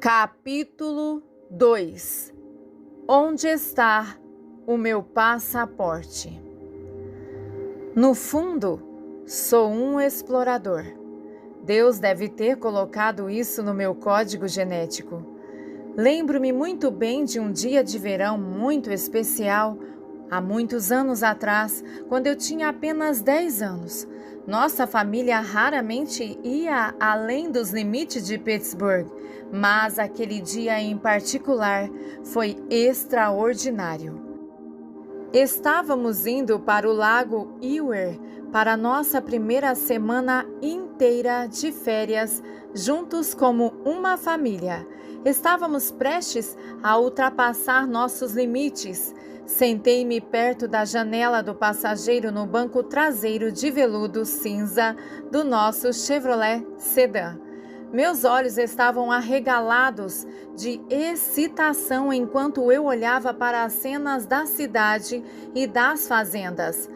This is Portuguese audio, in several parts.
Capítulo 2. Onde está o meu passaporte? No fundo, sou um explorador. Deus deve ter colocado isso no meu código genético. Lembro-me muito bem de um dia de verão muito especial, há muitos anos atrás, quando eu tinha apenas 10 anos. Nossa família raramente ia além dos limites de Pittsburgh, mas aquele dia em particular foi extraordinário. Estávamos indo para o Lago Erie para nossa primeira semana inteira de férias, juntos como uma família. Estávamos prestes a ultrapassar nossos limites. Sentei-me perto da janela do passageiro no banco traseiro de veludo cinza do nosso Chevrolet Sedan. Meus olhos estavam arregalados de excitação enquanto eu olhava para as cenas da cidade e das fazendas.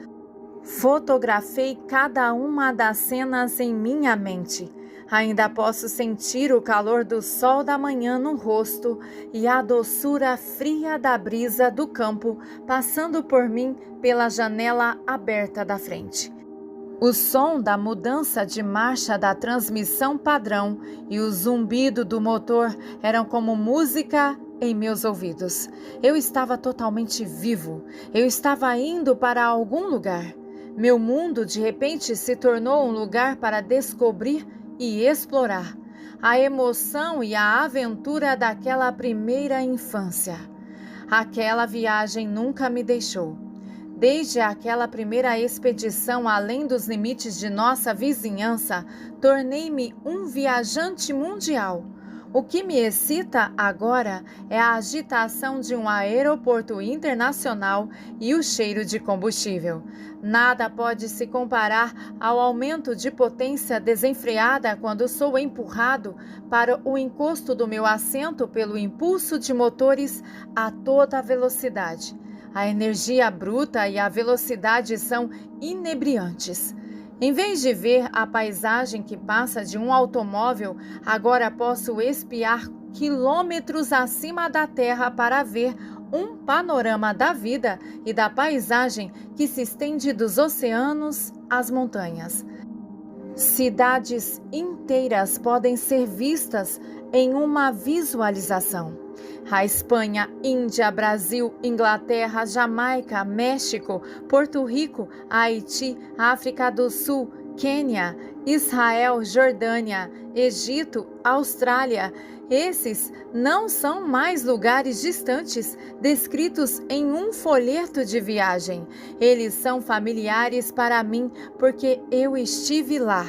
Fotografei cada uma das cenas em minha mente. Ainda posso sentir o calor do sol da manhã no rosto e a doçura fria da brisa do campo passando por mim pela janela aberta da frente. O som da mudança de marcha da transmissão padrão e o zumbido do motor eram como música em meus ouvidos. Eu estava totalmente vivo. Eu estava indo para algum lugar. Meu mundo de repente se tornou um lugar para descobrir e explorar. A emoção e a aventura daquela primeira infância. Aquela viagem nunca me deixou. Desde aquela primeira expedição além dos limites de nossa vizinhança, tornei-me um viajante mundial. O que me excita agora é a agitação de um aeroporto internacional e o cheiro de combustível. Nada pode se comparar ao aumento de potência desenfreada quando sou empurrado para o encosto do meu assento pelo impulso de motores a toda velocidade. A energia bruta e a velocidade são inebriantes. Em vez de ver a paisagem que passa de um automóvel, agora posso espiar quilômetros acima da terra para ver um panorama da vida e da paisagem que se estende dos oceanos às montanhas. Cidades inteiras podem ser vistas em uma visualização. A Espanha, Índia, Brasil, Inglaterra, Jamaica, México, Porto Rico, Haiti, África do Sul, Quênia, Israel, Jordânia, Egito, Austrália. Esses não são mais lugares distantes descritos em um folheto de viagem. Eles são familiares para mim porque eu estive lá.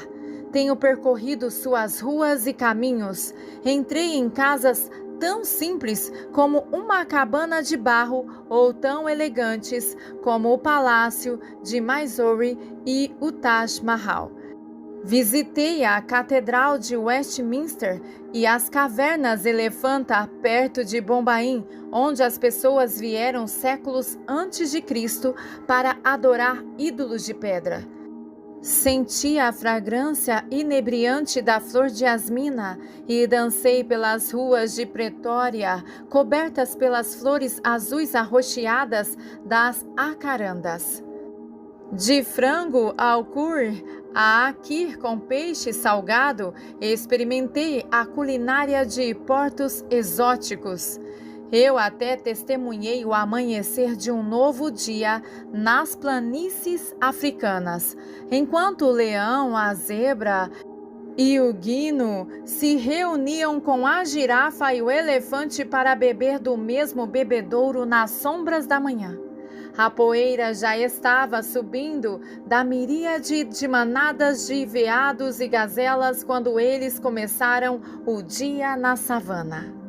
Tenho percorrido suas ruas e caminhos. Entrei em casas tão simples como uma cabana de barro ou tão elegantes como o Palácio de Mysore e o Taj Mahal. Visitei a Catedral de Westminster e as Cavernas Elefanta perto de Bombaim, onde as pessoas vieram séculos antes de Cristo para adorar ídolos de pedra. Senti a fragrância inebriante da flor de jasmina e dancei pelas ruas de Pretória, cobertas pelas flores azuis arroxeadas das acarandas. De frango ao curry a aqui com peixe salgado, experimentei a culinária de portos exóticos. Eu até testemunhei o amanhecer de um novo dia nas planícies africanas, enquanto o leão, a zebra e o guino se reuniam com a girafa e o elefante para beber do mesmo bebedouro nas sombras da manhã. A poeira já estava subindo da miríade de manadas de veados e gazelas quando eles começaram o dia na savana.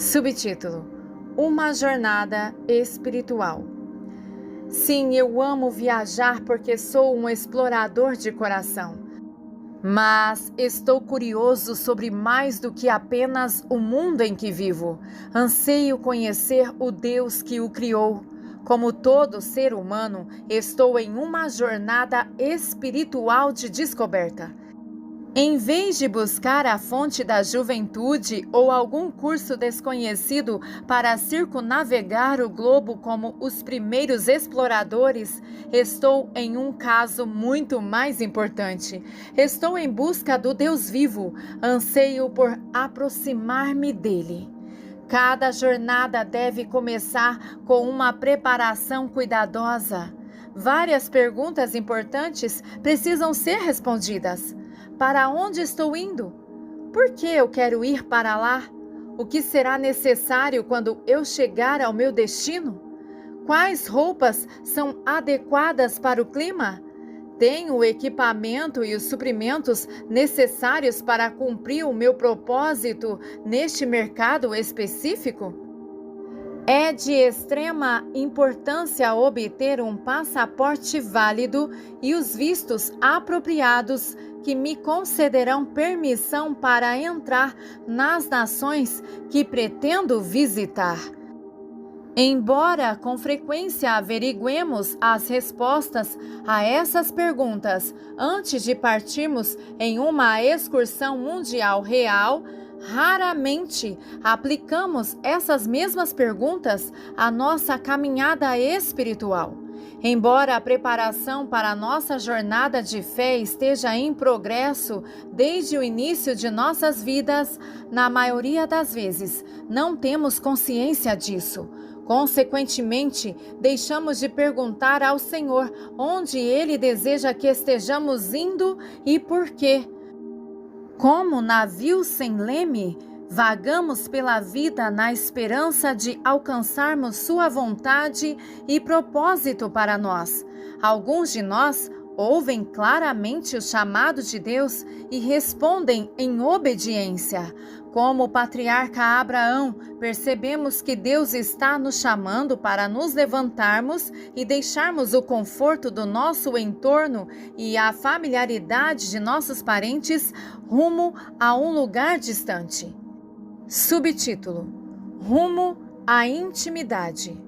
Subtítulo: Uma jornada espiritual. Sim, eu amo viajar porque sou um explorador de coração. Mas estou curioso sobre mais do que apenas o mundo em que vivo. Anseio conhecer o Deus que o criou. Como todo ser humano, estou em uma jornada espiritual de descoberta. Em vez de buscar a fonte da juventude ou algum curso desconhecido para circunnavegar o globo como os primeiros exploradores, estou em um caso muito mais importante. Estou em busca do Deus vivo, anseio por aproximar-me dele. Cada jornada deve começar com uma preparação cuidadosa. Várias perguntas importantes precisam ser respondidas. Para onde estou indo? Por que eu quero ir para lá? O que será necessário quando eu chegar ao meu destino? Quais roupas são adequadas para o clima? Tenho o equipamento e os suprimentos necessários para cumprir o meu propósito neste mercado específico? É de extrema importância obter um passaporte válido e os vistos apropriados que me concederão permissão para entrar nas nações que pretendo visitar. Embora com frequência averiguemos as respostas a essas perguntas antes de partirmos em uma excursão mundial real, raramente aplicamos essas mesmas perguntas à nossa caminhada espiritual. Embora a preparação para a nossa jornada de fé esteja em progresso desde o início de nossas vidas, na maioria das vezes não temos consciência disso. Consequentemente, deixamos de perguntar ao Senhor onde Ele deseja que estejamos indo e por quê. Como navios sem leme, vagamos pela vida na esperança de alcançarmos Sua vontade e propósito para nós. Alguns de nós ouvem claramente o chamado de Deus e respondem em obediência. Como o patriarca Abraão, percebemos que Deus está nos chamando para nos levantarmos e deixarmos o conforto do nosso entorno e a familiaridade de nossos parentes rumo a um lugar distante. Subtítulo: Rumo à intimidade.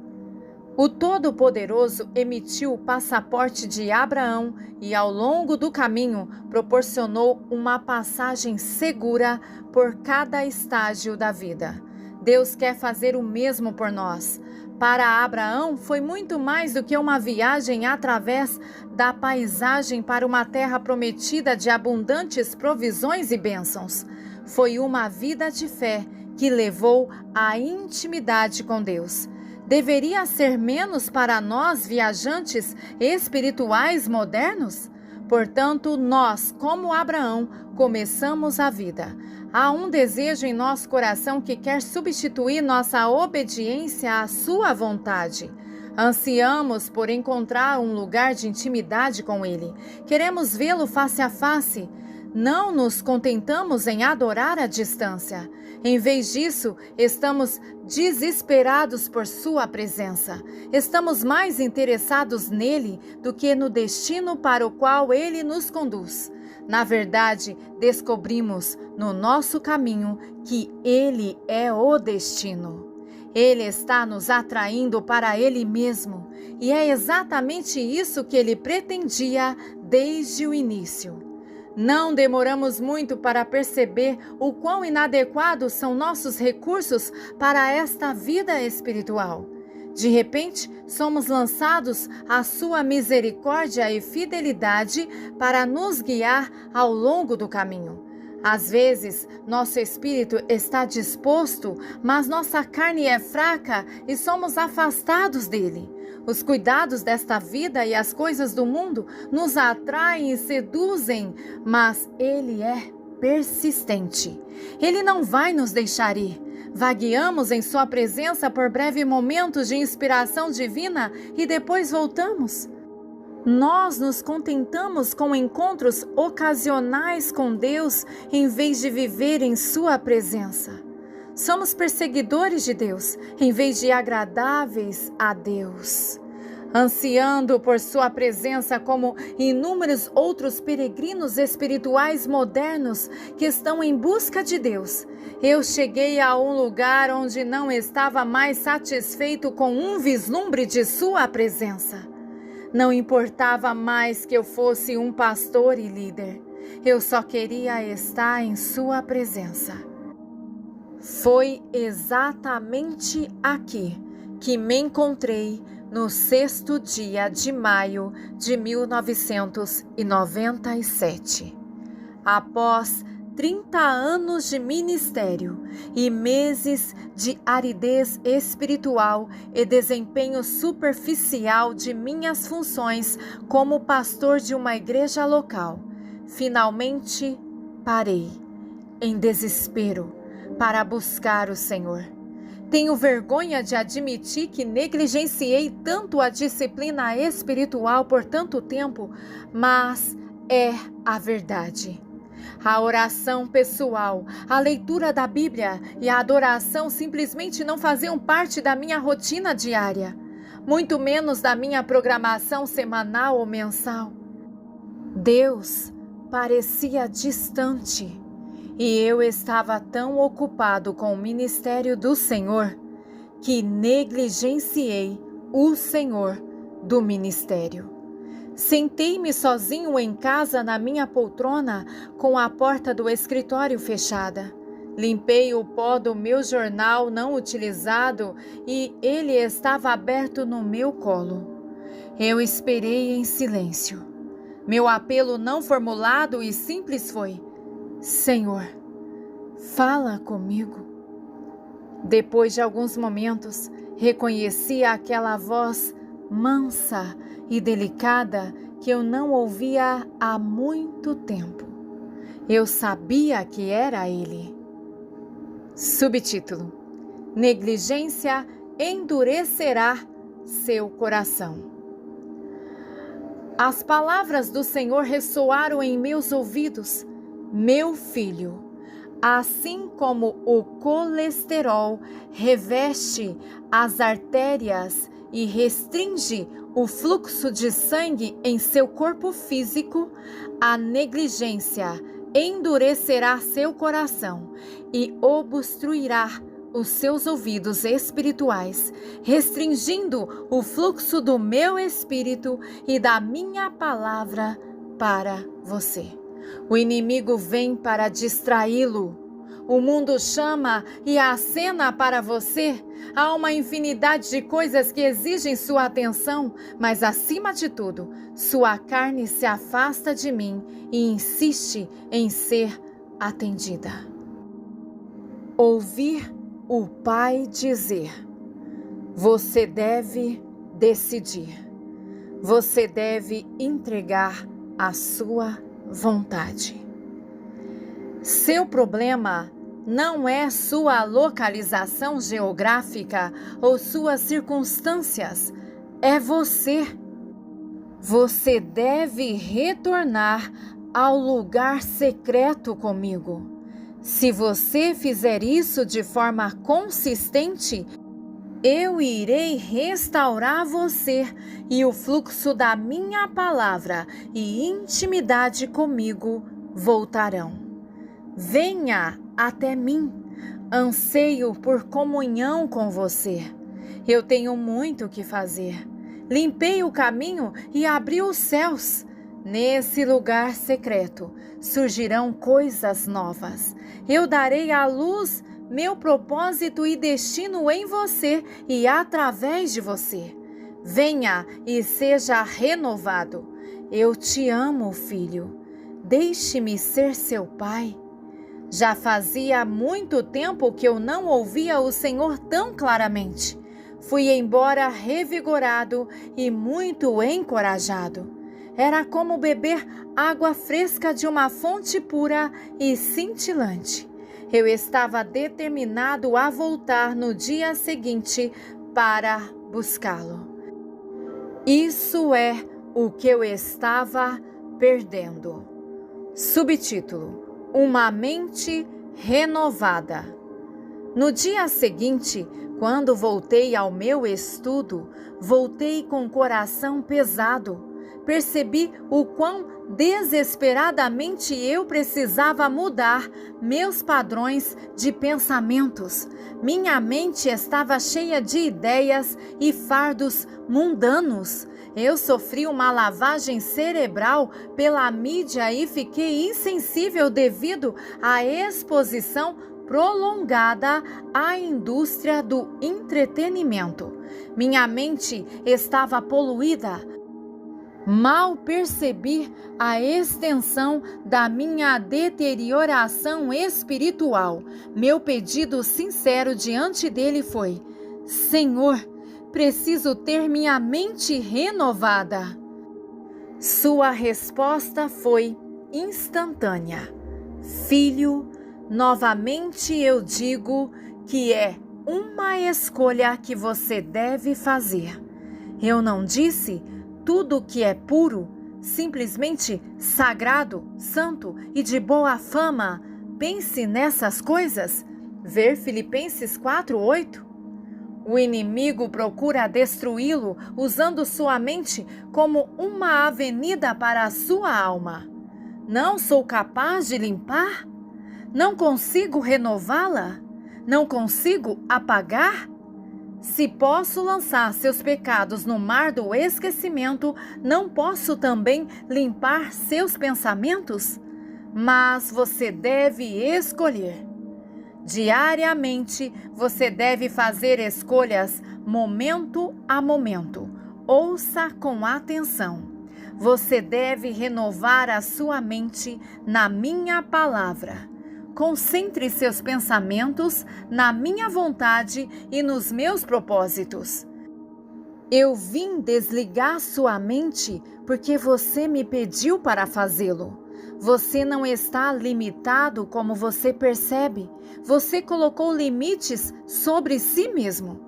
O Todo-Poderoso emitiu o passaporte de Abraão e, ao longo do caminho, proporcionou uma passagem segura por cada estágio da vida. Deus quer fazer o mesmo por nós. Para Abraão, foi muito mais do que uma viagem através da paisagem para uma terra prometida de abundantes provisões e bênçãos. Foi uma vida de fé que levou à intimidade com Deus. Deveria ser menos para nós, viajantes espirituais modernos? Portanto, nós, como Abraão, começamos a vida. Há um desejo em nosso coração que quer substituir nossa obediência à sua vontade. Ansiamos por encontrar um lugar de intimidade com Ele. Queremos vê-lo face a face. Não nos contentamos em adorar à distância. Em vez disso, estamos desesperados por Sua presença. Estamos mais interessados nele do que no destino para o qual Ele nos conduz. Na verdade, descobrimos no nosso caminho que Ele é o destino. Ele está nos atraindo para Ele mesmo, e é exatamente isso que Ele pretendia desde o início. Não demoramos muito para perceber o quão inadequados são nossos recursos para esta vida espiritual. De repente, somos lançados à Sua misericórdia e fidelidade para nos guiar ao longo do caminho. Às vezes, nosso espírito está disposto, mas nossa carne é fraca e somos afastados dele. Os cuidados desta vida e as coisas do mundo nos atraem e seduzem, mas Ele é persistente. Ele não vai nos deixar ir. Vagueamos em Sua presença por breves momentos de inspiração divina e depois voltamos. Nós nos contentamos com encontros ocasionais com Deus em vez de viver em Sua presença. Somos perseguidores de Deus em vez de agradáveis a Deus. Ansiando por Sua presença como inúmeros outros peregrinos espirituais modernos que estão em busca de Deus, eu cheguei a um lugar onde não estava mais satisfeito com um vislumbre de Sua presença. Não importava mais que eu fosse um pastor e líder. Eu só queria estar em sua presença. Foi exatamente aqui que me encontrei no 6º dia de maio de 1997. Após 30 anos de ministério e meses de aridez espiritual e desempenho superficial de minhas funções como pastor de uma igreja local, finalmente parei, em desespero, para buscar o Senhor. Tenho vergonha de admitir que negligenciei tanto a disciplina espiritual por tanto tempo, mas é a verdade. A oração pessoal, a leitura da Bíblia e a adoração simplesmente não faziam parte da minha rotina diária, muito menos da minha programação semanal ou mensal. Deus parecia distante e eu estava tão ocupado com o ministério do Senhor que negligenciei o Senhor do ministério. Sentei-me sozinho em casa na minha poltrona com a porta do escritório fechada. Limpei o pó do meu jornal não utilizado e ele estava aberto no meu colo. Eu esperei em silêncio. Meu apelo não formulado e simples foi: Senhor, fala comigo. Depois de alguns momentos, reconheci aquela voz mansa e delicada que eu não ouvia há muito tempo. Eu sabia que era ele. Subtítulo: Negligência endurecerá seu coração. As palavras do Senhor ressoaram em meus ouvidos: Meu filho, assim como o colesterol reveste as artérias e restringe o fluxo de sangue em seu corpo físico, a negligência endurecerá seu coração e obstruirá os seus ouvidos espirituais, restringindo o fluxo do meu espírito e da minha palavra para você. O inimigo vem para distraí-lo. O mundo chama e acena para você. Há uma infinidade de coisas que exigem sua atenção, mas acima de tudo, sua carne se afasta de mim e insiste em ser atendida. Ouvir o Pai dizer: você deve decidir. Você deve entregar a sua vontade. Seu problema não é sua localização geográfica ou suas circunstâncias, é você. Você deve retornar ao lugar secreto comigo. Se você fizer isso de forma consistente, eu irei restaurar você e o fluxo da minha palavra e intimidade comigo voltarão. Venha até mim, anseio por comunhão com você. Eu tenho muito o que fazer. Limpei o caminho e abri os céus. Nesse lugar secreto surgirão coisas novas. Eu darei à luz meu propósito e destino em você e através de você. Venha e seja renovado. Eu te amo, filho. Deixe-me ser seu pai. Já fazia muito tempo que eu não ouvia o Senhor tão claramente. Fui embora revigorado e muito encorajado. Era como beber água fresca de uma fonte pura e cintilante. Eu estava determinado a voltar no dia seguinte para buscá-lo. Isso é o que eu estava perdendo. Subtítulo: Uma mente renovada. No dia seguinte, quando voltei ao meu estudo, voltei com o coração pesado. Percebi o quão desesperadamente eu precisava mudar meus padrões de pensamentos. Minha mente estava cheia de ideias e fardos mundanos Eu sofri uma lavagem cerebral pela mídia e fiquei insensível devido à exposição prolongada à indústria do entretenimento. Minha mente estava poluída. Mal percebi a extensão da minha deterioração espiritual. Meu pedido sincero diante dele foi: Senhor, preciso ter minha mente renovada. Sua resposta foi instantânea: Filho, novamente eu digo que é uma escolha que você deve fazer. Eu não disse tudo que é puro, simplesmente sagrado, santo e de boa fama. Pense nessas coisas. Ver Filipenses 4:8. O inimigo procura destruí-lo usando sua mente como uma avenida para a sua alma. Não sou capaz de limpar? Não consigo renová-la? Não consigo apagar? Se posso lançar seus pecados no mar do esquecimento, não posso também limpar seus pensamentos? Mas você deve escolher. Diariamente, você deve fazer escolhas momento a momento. Ouça com atenção. Você deve renovar a sua mente na minha palavra. Concentre seus pensamentos na minha vontade e nos meus propósitos. Eu vim desligar sua mente porque você me pediu para fazê-lo. Você não está limitado como você percebe. Você colocou limites sobre si mesmo.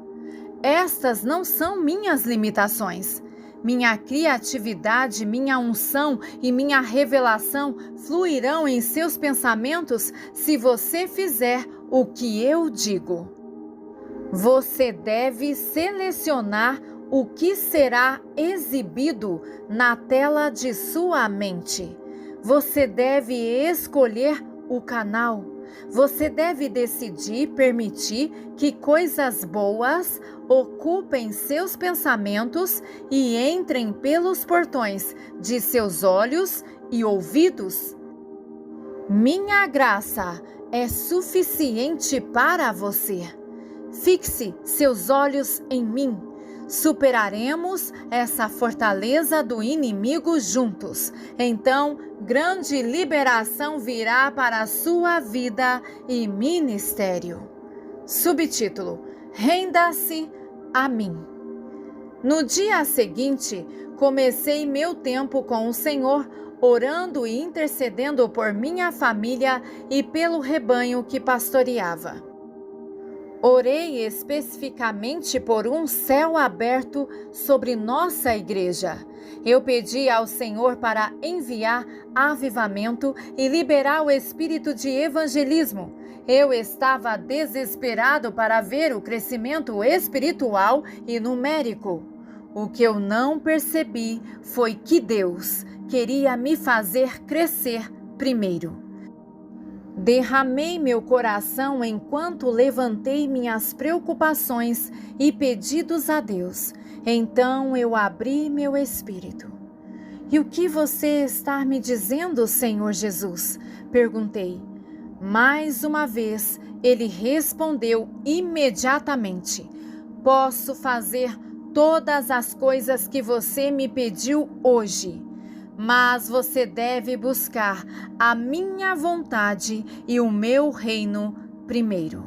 Estas não são minhas limitações. Minha criatividade, minha unção e minha revelação fluirão em seus pensamentos se você fizer o que eu digo. Você deve selecionar o que será exibido na tela de sua mente. Você deve escolher o canal. Você deve decidir permitir que coisas boas ocupem seus pensamentos e entrem pelos portões de seus olhos e ouvidos. Minha graça é suficiente para você. Fixe seus olhos em mim. Superaremos essa fortaleza do inimigo juntos. Então, grande liberação virá para a sua vida e ministério. Subtítulo: Renda-se a mim. No dia seguinte, comecei meu tempo com o Senhor, orando e intercedendo por minha família e pelo rebanho que pastoreava. Orei especificamente por um céu aberto sobre nossa igreja. Eu pedi ao Senhor para enviar avivamento e liberar o espírito de evangelismo. Eu estava desesperado para ver o crescimento espiritual e numérico. O que eu não percebi foi que Deus queria me fazer crescer primeiro. Derramei meu coração enquanto levantei minhas preocupações e pedidos a Deus. Então eu abri meu espírito. E o que você está me dizendo, Senhor Jesus? Perguntei. Mais uma vez, ele respondeu imediatamente: Posso fazer todas as coisas que você me pediu hoje. Mas você deve buscar a minha vontade e o meu reino primeiro.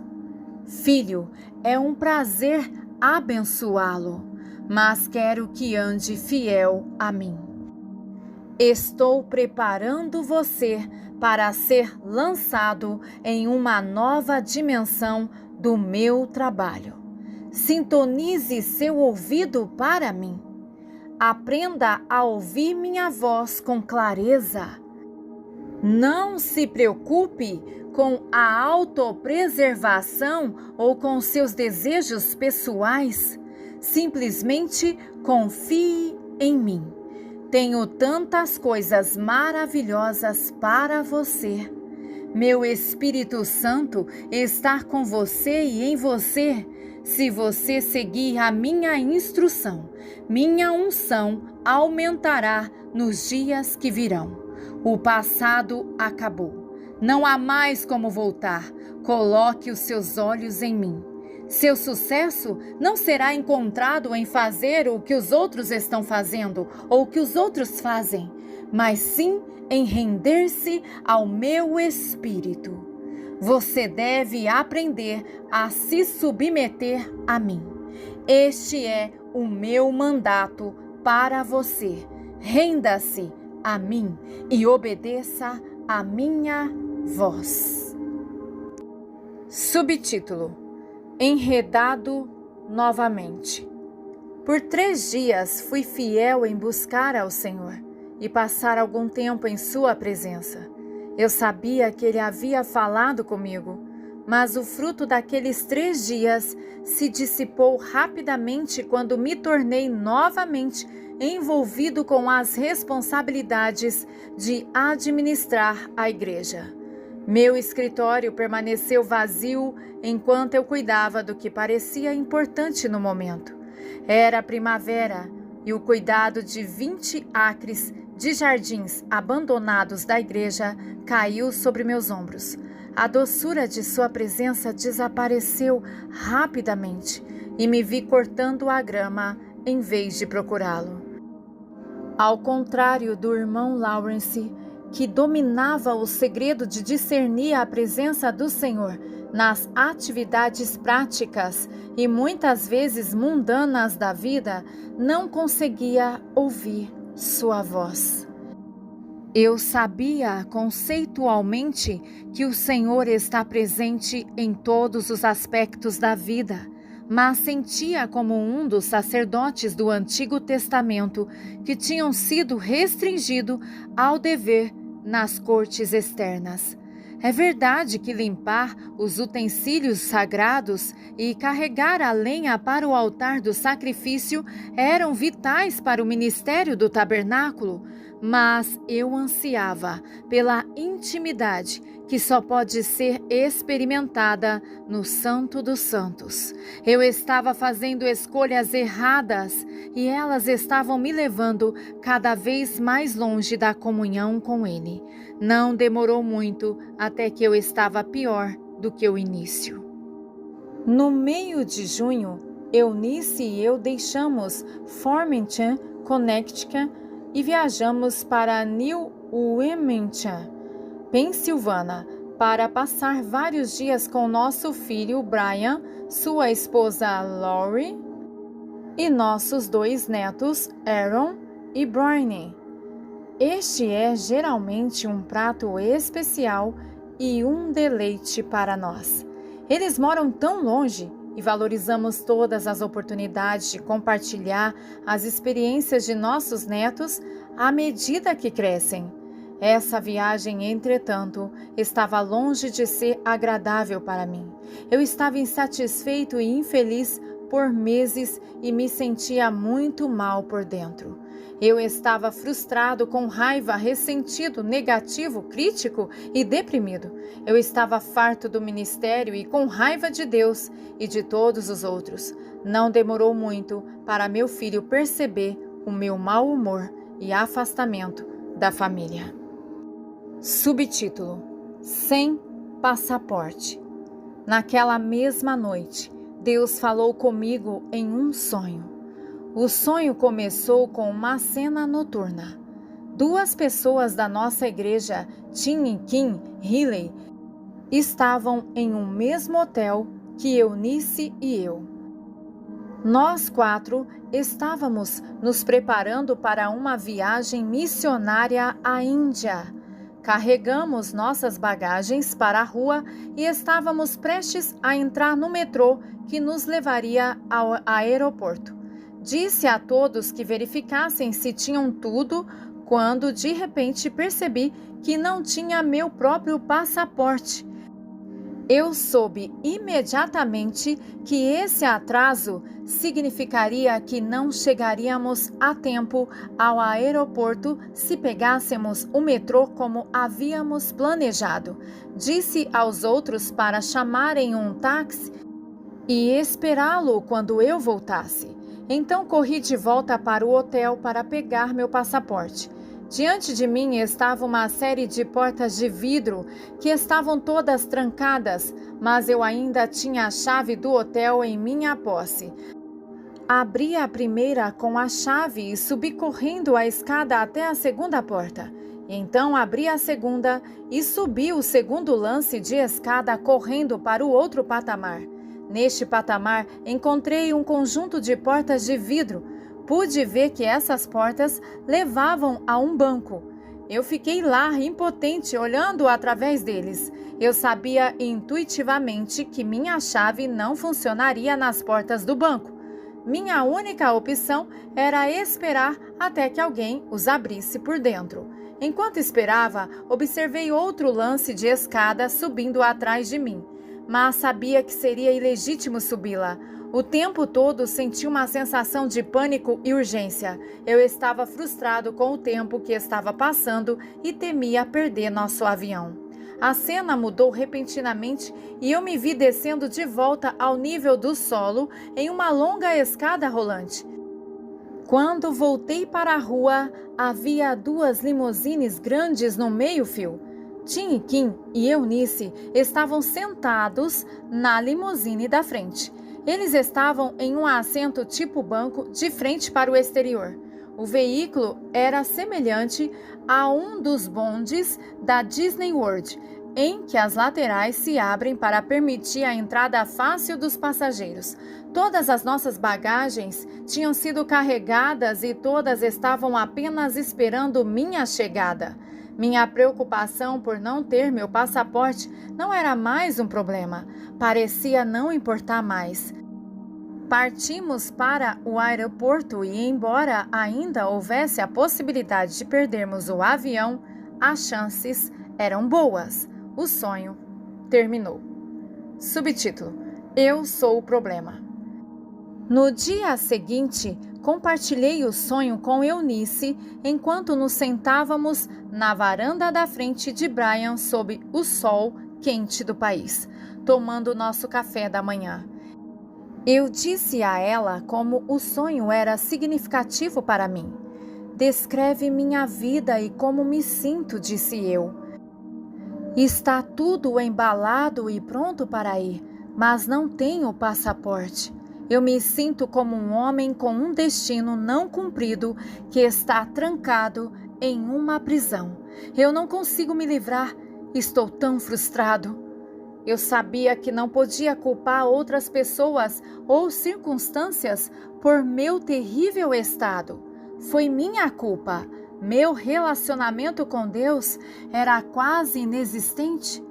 Filho, é um prazer abençoá-lo, mas quero que ande fiel a mim. Estou preparando você para ser lançado em uma nova dimensão do meu trabalho. Sintonize seu ouvido para mim. Aprenda a ouvir minha voz com clareza. Não se preocupe com a autopreservação ou com seus desejos pessoais. Simplesmente confie em mim. Tenho tantas coisas maravilhosas para você. Meu Espírito Santo está com você e em você. Se você seguir a minha instrução, minha unção aumentará nos dias que virão. O passado acabou. Não há mais como voltar. Coloque os seus olhos em mim. Seu sucesso não será encontrado em fazer o que os outros estão fazendo ou o que os outros fazem, mas sim em render-se ao meu Espírito. Você deve aprender a se submeter a mim. Este é o meu mandato para você. Renda-se a mim e obedeça a minha voz. Subtítulo: Enredado novamente. Por 3 dias fui fiel em buscar ao Senhor e passar algum tempo em sua presença. Eu sabia que Ele havia falado comigo, mas o fruto daqueles 3 dias se dissipou rapidamente quando me tornei novamente envolvido com as responsabilidades de administrar a igreja. Meu escritório permaneceu vazio enquanto eu cuidava do que parecia importante no momento. Era primavera e o cuidado de 20 acres de jardins abandonados da igreja caiu sobre meus ombros. A doçura de sua presença desapareceu rapidamente e me vi cortando a grama em vez de procurá-lo. Ao contrário do irmão Lawrence, que dominava o segredo de discernir a presença do Senhor nas atividades práticas e muitas vezes mundanas da vida, não conseguia ouvir sua voz. Eu sabia conceitualmente que o Senhor está presente em todos os aspectos da vida, mas sentia como um dos sacerdotes do Antigo Testamento que tinham sido restringido ao dever nas cortes externas. É verdade que limpar os utensílios sagrados e carregar a lenha para o altar do sacrifício eram vitais para o ministério do tabernáculo, mas eu ansiava pela intimidade que só pode ser experimentada no Santo dos Santos. Eu estava fazendo escolhas erradas e elas estavam me levando cada vez mais longe da comunhão com Ele. Não demorou muito até que eu estava pior do que o início. No meio de junho, Eunice e eu deixamos Farmington, Connecticut, e viajamos para New Wilmington, Pensilvânia, para passar vários dias com nosso filho Brian, sua esposa Lori e nossos 2 netos Aaron e Bryony. Este é geralmente um prato especial e um deleite para nós. Eles moram tão longe e valorizamos todas as oportunidades de compartilhar as experiências de nossos netos à medida que crescem. Essa viagem, entretanto, estava longe de ser agradável para mim. Eu estava insatisfeito e infeliz por meses e me sentia muito mal por dentro. Eu estava frustrado, com raiva, ressentido, negativo, crítico e deprimido. Eu estava farto do ministério e com raiva de Deus e de todos os outros. Não demorou muito para meu filho perceber o meu mau humor e afastamento da família. Subtítulo: Sem passaporte. Naquela mesma noite, Deus falou comigo em um sonho. O sonho começou com uma cena noturna. 2 pessoas da nossa igreja, Tim e Kim Healy, estavam em um mesmo hotel que Eunice e eu. Nós 4 estávamos nos preparando para uma viagem missionária à Índia. Carregamos nossas bagagens para a rua e estávamos prestes a entrar no metrô que nos levaria ao aeroporto. Disse a todos que verificassem se tinham tudo, quando de repente percebi que não tinha meu próprio passaporte. Eu soube imediatamente que esse atraso significaria que não chegaríamos a tempo ao aeroporto se pegássemos o metrô como havíamos planejado. Disse aos outros para chamarem um táxi e esperá-lo quando eu voltasse. Então corri de volta para o hotel para pegar meu passaporte. Diante de mim estava uma série de portas de vidro que estavam todas trancadas, mas eu ainda tinha a chave do hotel em minha posse. Abri a primeira com a chave e subi correndo a escada até a segunda porta. Então abri a segunda e subi o segundo lance de escada correndo para o outro patamar. Neste patamar encontrei um conjunto de portas de vidro. Pude ver que essas portas levavam a um banco. Eu fiquei lá, impotente, olhando através deles. Eu sabia intuitivamente que minha chave não funcionaria nas portas do banco. Minha única opção era esperar até que alguém os abrisse por dentro. Enquanto esperava, observei outro lance de escada subindo atrás de mim, mas sabia que seria ilegítimo subi-la. O tempo todo senti uma sensação de pânico e urgência. Eu estava frustrado com o tempo que estava passando e temia perder nosso avião. A cena mudou repentinamente e eu me vi descendo de volta ao nível do solo em uma longa escada rolante. Quando voltei para a rua, havia 2 limusines grandes no meio-fio. Tim e Kim e Eunice estavam sentados na limusine da frente. Eles estavam em um assento tipo banco de frente para o exterior. O veículo era semelhante a um dos bondes da Disney World, em que as laterais se abrem para permitir a entrada fácil dos passageiros. Todas as nossas bagagens tinham sido carregadas e todas estavam apenas esperando minha chegada. Minha preocupação por não ter meu passaporte não era mais um problema. Parecia não importar mais. Partimos para o aeroporto e, embora ainda houvesse a possibilidade de perdermos o avião, as chances eram boas. O sonho terminou. Subtítulo: Eu sou o problema. No dia seguinte, compartilhei o sonho com Eunice enquanto nos sentávamos na varanda da frente de Brian sob o sol quente do país, tomando nosso café da manhã. Eu disse a ela como o sonho era significativo para mim. Descreve minha vida e como me sinto, disse eu. Está tudo embalado e pronto para ir, mas não tenho passaporte. Eu me sinto como um homem com um destino não cumprido que está trancado em uma prisão. Eu não consigo me livrar. Estou tão frustrado. Eu sabia que não podia culpar outras pessoas ou circunstâncias por meu terrível estado. Foi minha culpa. Meu relacionamento com Deus era quase inexistente.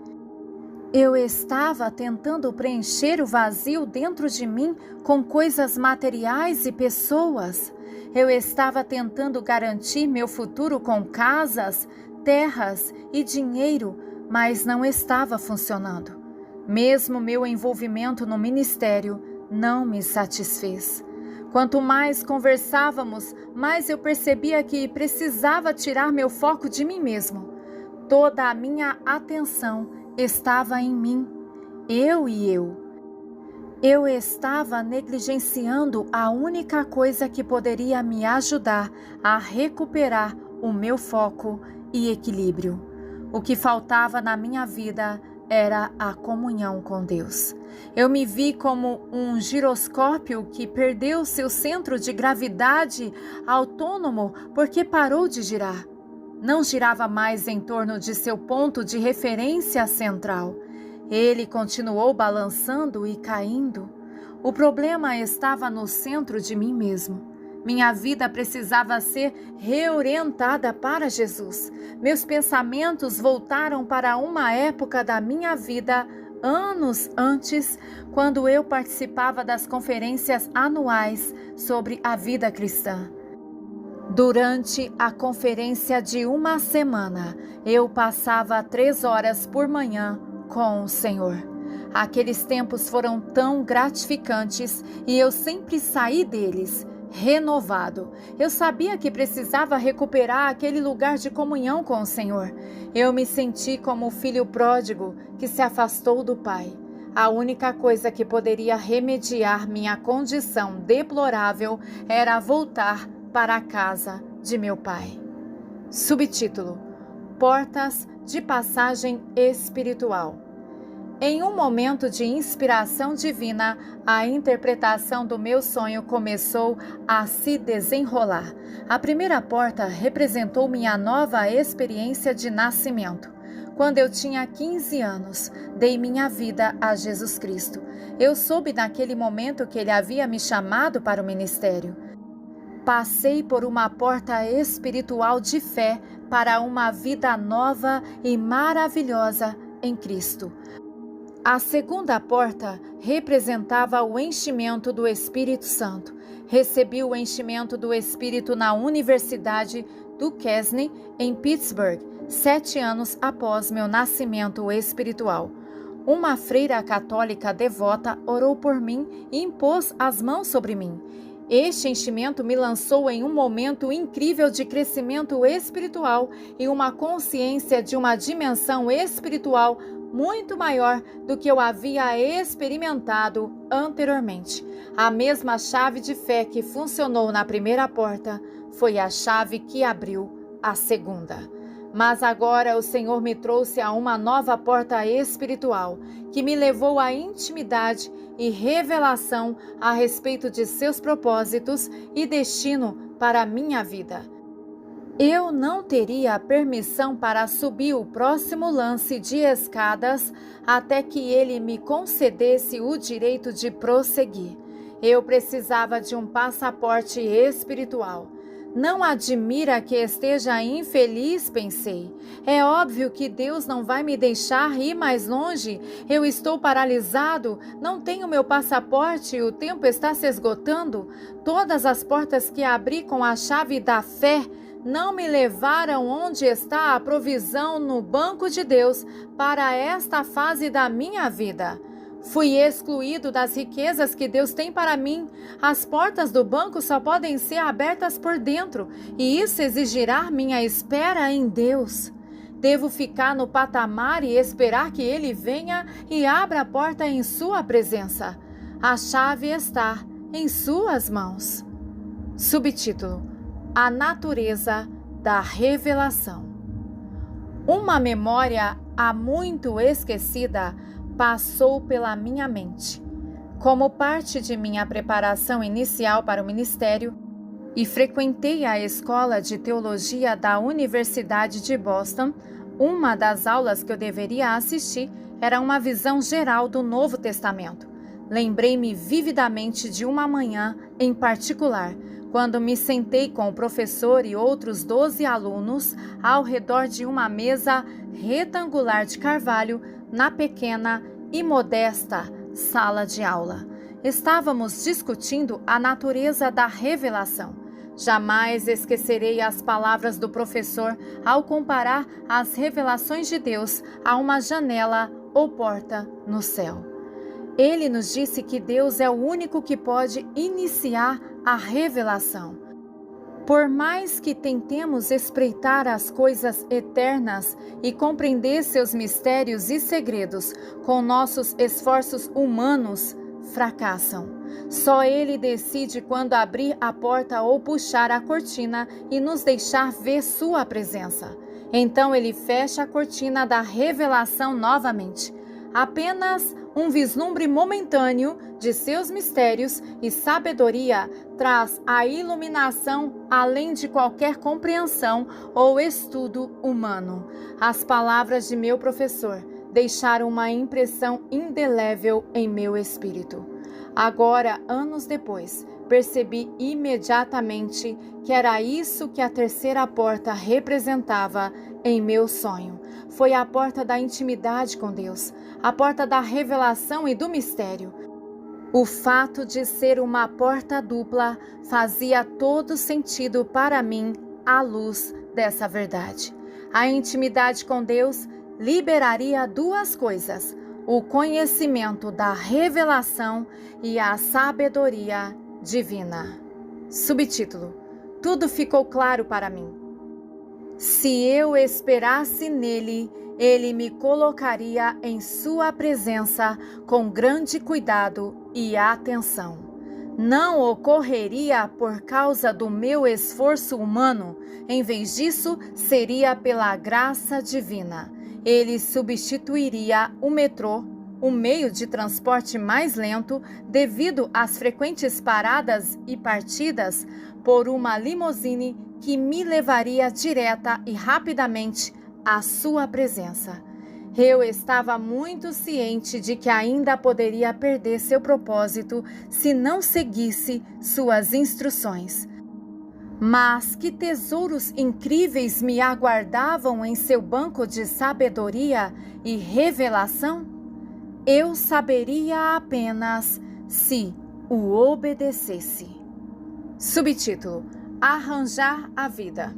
Eu estava tentando preencher o vazio dentro de mim com coisas materiais e pessoas. Eu estava tentando garantir meu futuro com casas, terras e dinheiro, mas não estava funcionando. Mesmo meu envolvimento no ministério não me satisfez. Quanto mais conversávamos, mais eu percebia que precisava tirar meu foco de mim mesmo. Toda a minha atenção estava em mim, eu e eu. Eu estava negligenciando a única coisa que poderia me ajudar a recuperar o meu foco e equilíbrio. O que faltava na minha vida era a comunhão com Deus. Eu me vi como um giroscópio que perdeu seu centro de gravidade autônomo porque parou de girar. Não girava mais em torno de seu ponto de referência central. Ele continuou balançando e caindo. O problema estava no centro de mim mesmo. Minha vida precisava ser reorientada para Jesus. Meus pensamentos voltaram para uma época da minha vida, anos antes, quando eu participava das conferências anuais sobre a vida cristã. Durante a conferência de uma semana, eu passava 3 horas por manhã com o Senhor. Aqueles tempos foram tão gratificantes e eu sempre saí deles renovado. Eu sabia que precisava recuperar aquele lugar de comunhão com o Senhor. Eu me senti como o filho pródigo que se afastou do pai. A única coisa que poderia remediar minha condição deplorável era voltar para a casa de meu pai. Subtítulo: Portas de passagem espiritual. Em um momento de inspiração divina, a interpretação do meu sonho começou a se desenrolar. A primeira porta representou minha nova experiência de nascimento. Quando eu tinha 15 anos, dei minha vida a Jesus Cristo. Eu soube naquele momento que Ele havia me chamado para o ministério. Passei por uma porta espiritual de fé para uma vida nova e maravilhosa em Cristo. A segunda porta representava o enchimento do Espírito Santo. Recebi o enchimento do Espírito na Universidade Duquesne, em Pittsburgh, 7 anos após meu nascimento espiritual. Uma freira católica devota orou por mim e impôs as mãos sobre mim. Este enchimento me lançou em um momento incrível de crescimento espiritual e uma consciência de uma dimensão espiritual muito maior do que eu havia experimentado anteriormente. A mesma chave de fé que funcionou na primeira porta foi a chave que abriu a segunda. Mas agora o Senhor me trouxe a uma nova porta espiritual, que me levou à intimidade e revelação a respeito de seus propósitos e destino para a minha vida. Eu não teria permissão para subir o próximo lance de escadas até que Ele me concedesse o direito de prosseguir. Eu precisava de um passaporte espiritual. Não admira que esteja infeliz, pensei. É óbvio que Deus não vai me deixar ir mais longe. Eu estou paralisado, não tenho meu passaporte e o tempo está se esgotando. Todas as portas que abri com a chave da fé não me levaram onde está a provisão no banco de Deus para esta fase da minha vida. Fui excluído das riquezas que Deus tem para mim. As portas do banco só podem ser abertas por dentro, e isso exigirá minha espera em Deus. Devo ficar no patamar e esperar que Ele venha e abra a porta em sua presença. A chave está em suas mãos. Subtítulo: A natureza da revelação. Uma memória há muito esquecida passou pela minha mente. Como parte de minha preparação inicial para o ministério, e frequentei a escola de teologia da Universidade de Boston, uma das aulas que eu deveria assistir era uma visão geral do Novo Testamento. Lembrei-me vividamente de uma manhã em particular, quando me sentei com o professor e outros 12 alunos ao redor de uma mesa retangular de carvalho na pequena e modesta sala de aula. Estávamos discutindo a natureza da revelação. Jamais esquecerei as palavras do professor ao comparar as revelações de Deus a uma janela ou porta no céu. Ele nos disse que Deus é o único que pode iniciar a revelação. Por mais que tentemos espreitar as coisas eternas e compreender seus mistérios e segredos com nossos esforços humanos, fracassam. Só Ele decide quando abrir a porta ou puxar a cortina e nos deixar ver sua presença. Então Ele fecha a cortina da revelação novamente. Apenas um vislumbre momentâneo de seus mistérios e sabedoria traz a iluminação além de qualquer compreensão ou estudo humano. As palavras de meu professor deixaram uma impressão indelével em meu espírito. Agora, anos depois, percebi imediatamente que era isso que a terceira porta representava em meu sonho. Foi a porta da intimidade com Deus, a porta da revelação e do mistério. O fato de ser uma porta dupla fazia todo sentido para mim à luz dessa verdade. A intimidade com Deus liberaria duas coisas: o conhecimento da revelação e a sabedoria divina. Subtítulo: Tudo ficou claro para mim. Se eu esperasse nele, ele me colocaria em sua presença com grande cuidado e atenção. Não ocorreria por causa do meu esforço humano, em vez disso, seria pela graça divina. Ele substituiria o metrô, o meio de transporte mais lento, devido às frequentes paradas e partidas, por uma limusine que me levaria direta e rapidamente à sua presença. Eu estava muito ciente de que ainda poderia perder seu propósito se não seguisse suas instruções. Mas que tesouros incríveis me aguardavam em seu banco de sabedoria e revelação? Eu saberia apenas se o obedecesse. Subtítulo: Arranjar a vida.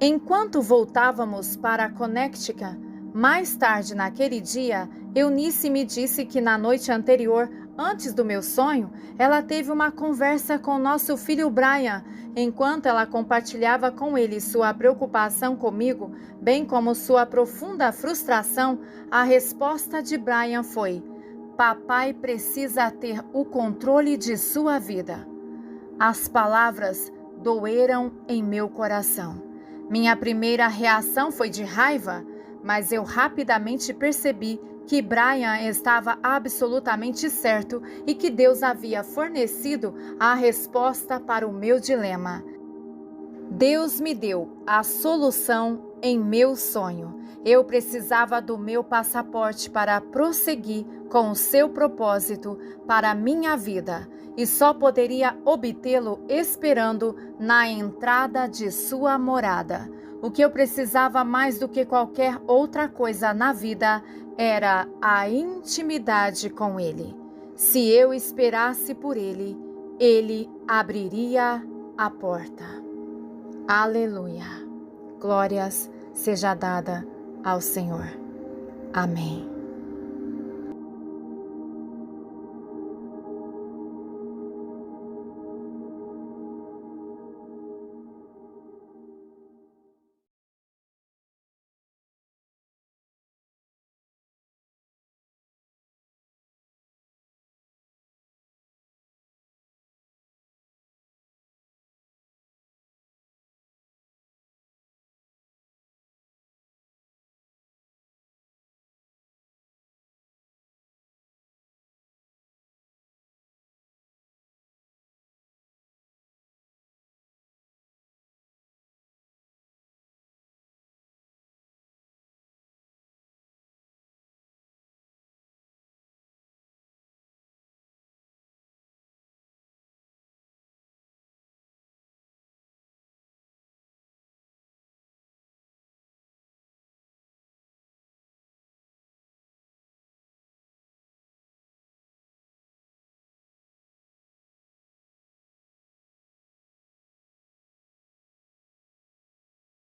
Enquanto voltávamos para Connecticut, mais tarde naquele dia, Eunice me disse que na noite anterior, antes do meu sonho, ela teve uma conversa com nosso filho Brian. Enquanto ela compartilhava com ele sua preocupação comigo, bem como sua profunda frustração, a resposta de Brian foi: papai precisa ter o controle de sua vida. As palavras doeram em meu coração. Minha primeira reação foi de raiva, mas eu rapidamente percebi que Brian estava absolutamente certo e que Deus havia fornecido a resposta para o meu dilema. Deus me deu a solução em meu sonho. Eu precisava do meu passaporte para prosseguir com o seu propósito para a minha vida e só poderia obtê-lo esperando na entrada de sua morada. O que eu precisava mais do que qualquer outra coisa na vida era a intimidade com Ele. Se eu esperasse por Ele, Ele abriria a porta. Aleluia! Glórias seja dada ao Senhor. Amém.